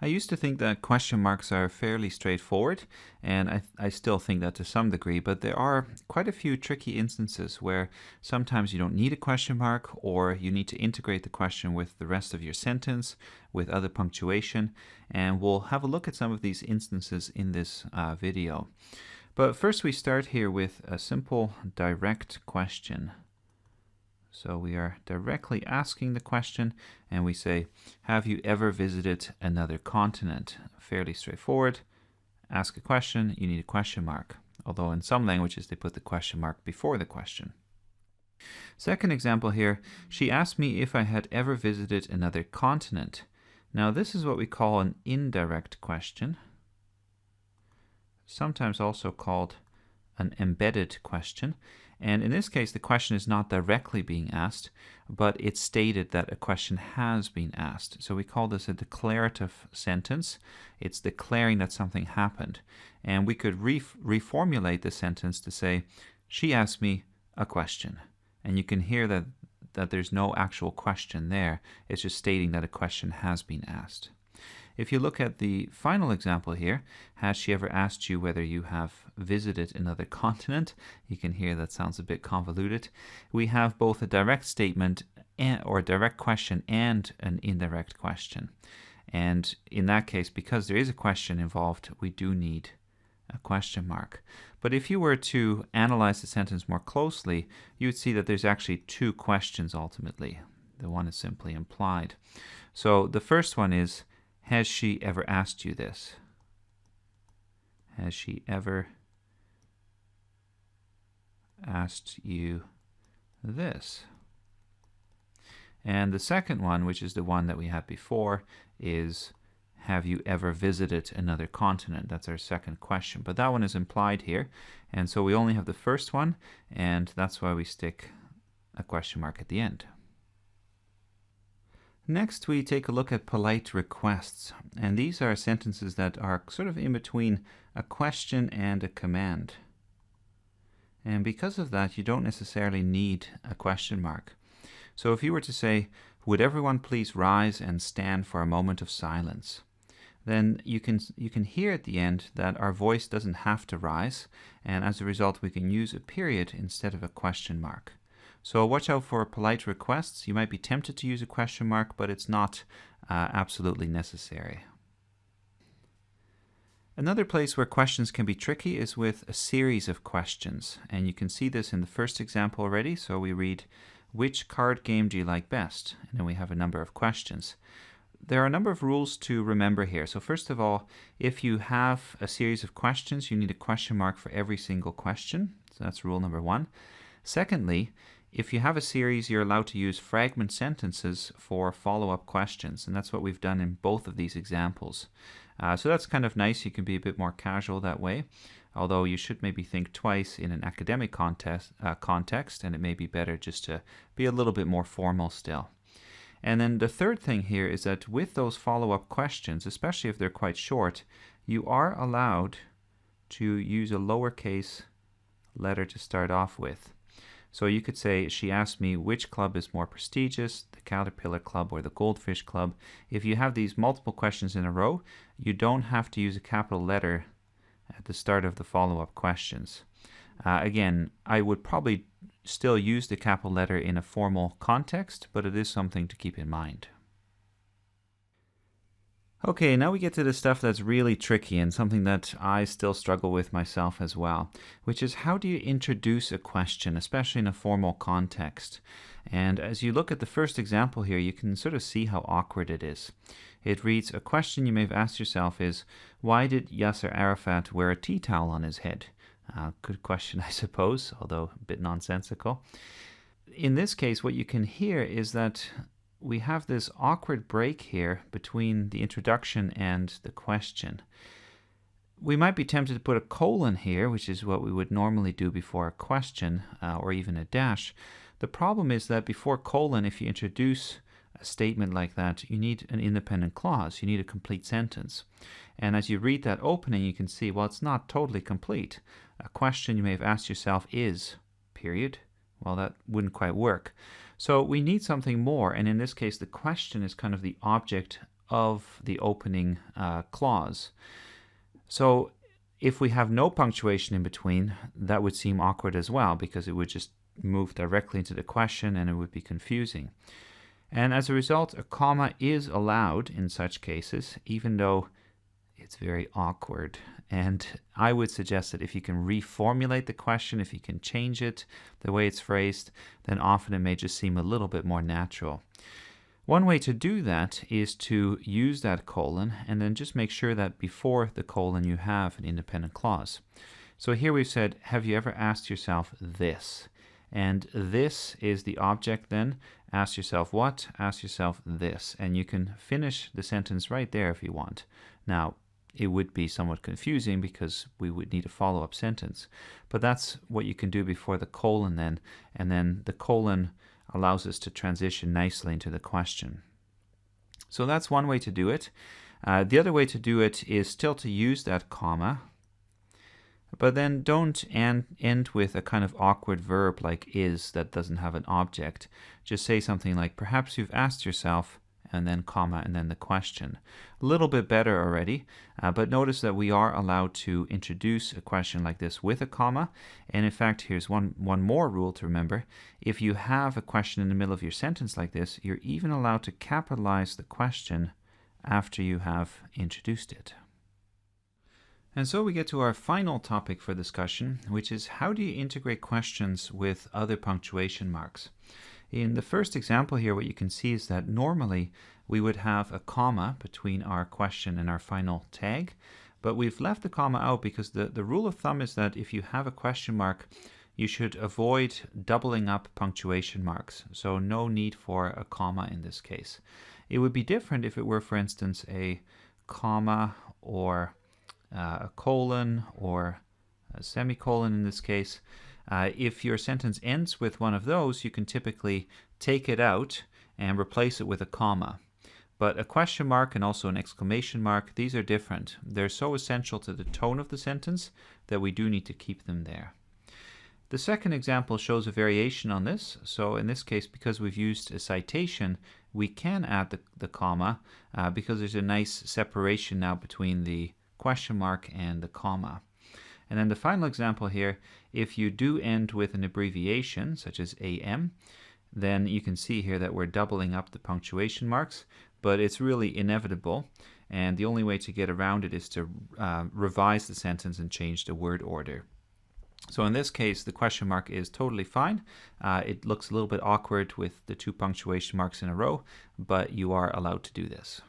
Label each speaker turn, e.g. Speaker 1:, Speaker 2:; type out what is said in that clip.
Speaker 1: I used to think that question marks are fairly straightforward, and I still think that to some degree, but there are quite a few tricky instances where sometimes you don't need a question mark, or you need to integrate the question with the rest of your sentence, with other punctuation, and we'll have a look at some of these instances in this video. But first we start here with a simple direct question. So we are directly asking the question, and we say, have you ever visited another continent? Fairly straightforward. Ask a question, you need a question mark. Although in some languages they put the question mark before the question. Second example here, she asked me if I had ever visited another continent. Now this is what we call an indirect question, sometimes also called an embedded question. And in this case, the question is not directly being asked, but it's stated that a question has been asked. So we call this a declarative sentence. It's declaring that something happened. And we could reformulate the sentence to say, she asked me a question. And you can hear that there's no actual question there. It's just stating that a question has been asked. If you look at the final example here, has she ever asked you whether you have visited another continent? You can hear that sounds a bit convoluted. We have both a direct statement or a direct question and an indirect question. And in that case, because there is a question involved, we do need a question mark. But if you were to analyze the sentence more closely, you would see that there's actually two questions ultimately. The one is simply implied. So the first one is, has she ever asked you this? Has she ever asked you this? And the second one, which is the one that we had before, is, have you ever visited another continent? That's our second question. But that one is implied here. And so we only have the first one, and that's why we stick a question mark at the end. Next, we take a look at polite requests, and these are sentences that are sort of in between a question and a command. And because of that, you don't necessarily need a question mark. So if you were to say, would everyone please rise and stand for a moment of silence? Then you can hear at the end that our voice doesn't have to rise, and as a result we can use a period instead of a question mark. So watch out for polite requests. You might be tempted to use a question mark, but it's not absolutely necessary. Another place where questions can be tricky is with a series of questions. And you can see this in the first example already. So we read, which card game do you like best? And then we have a number of questions. There are a number of rules to remember here. So first of all, if you have a series of questions, you need a question mark for every single question. So that's rule number one. Secondly, if you have a series, you're allowed to use fragment sentences for follow-up questions, and that's what we've done in both of these examples. So that's kind of nice. You can be a bit more casual that way, although you should maybe think twice in an academic context, and it may be better just to be a little bit more formal still. And then the third thing here is that with those follow-up questions, especially if they're quite short, you are allowed to use a lowercase letter to start off with. So you could say, she asked me which club is more prestigious, the Caterpillar Club or the Goldfish Club. If you have these multiple questions in a row, you don't have to use a capital letter at the start of the follow-up questions. Again, I would probably still use the capital letter in a formal context, but it is something to keep in mind. Okay, now we get to the stuff that's really tricky and something that I still struggle with myself as well, which is how do you introduce a question, especially in a formal context? And as you look at the first example here, you can sort of see how awkward it is. It reads, a question you may have asked yourself is, why did Yasser Arafat wear a tea towel on his head? Good question, I suppose, although a bit nonsensical. In this case, what you can hear is that we have this awkward break here between the introduction and the question. We might be tempted to put a colon here, which is what we would normally do before a question, or even a dash. The problem is that before colon, if you introduce a statement like that, you need an independent clause. You need a complete sentence. And as you read that opening, you can see, well, it's not totally complete. A question you may have asked yourself is, period. Well, that wouldn't quite work. So we need something more, and in this case, the question is kind of the object of the opening clause. So if we have no punctuation in between, that would seem awkward as well, because it would just move directly into the question and it would be confusing. And as a result, a comma is allowed in such cases, even though it's very awkward. And I would suggest that if you can reformulate the question, if you can change it the way it's phrased, then often it may just seem a little bit more natural. One way to do that is to use that colon and then just make sure that before the colon you have an independent clause. So here we've said, have you ever asked yourself this? And this is the object then. Ask yourself what? Ask yourself this. And you can finish the sentence right there if you want. Now, it would be somewhat confusing because we would need a follow-up sentence. But that's what you can do before the colon then. And then the colon allows us to transition nicely into the question. So that's one way to do it. The other way to do it is still to use that comma, but then don't end with a kind of awkward verb like is that doesn't have an object. Just say something like, perhaps you've asked yourself, and then comma, and then the question. A little bit better already, but notice that we are allowed to introduce a question like this with a comma. And in fact, here's one more rule to remember. If you have a question in the middle of your sentence like this, you're even allowed to capitalize the question after you have introduced it. And so we get to our final topic for discussion, which is how do you integrate questions with other punctuation marks? In the first example here, what you can see is that normally we would have a comma between our question and our final tag, but we've left the comma out because the rule of thumb is that if you have a question mark, you should avoid doubling up punctuation marks. So no need for a comma in this case. It would be different if it were, for instance, a comma or a colon or a semicolon in this case. If your sentence ends with one of those, you can typically take it out and replace it with a comma. But a question mark and also an exclamation mark, these are different. They're so essential to the tone of the sentence that we do need to keep them there. The second example shows a variation on this. So in this case, because we've used a citation, we can add the comma because there's a nice separation now between the question mark and the comma. And then the final example here, if you do end with an abbreviation, such as AM, then you can see here that we're doubling up the punctuation marks, but it's really inevitable. And the only way to get around it is to revise the sentence and change the word order. So in this case, the question mark is totally fine. It looks a little bit awkward with the two punctuation marks in a row, but you are allowed to do this.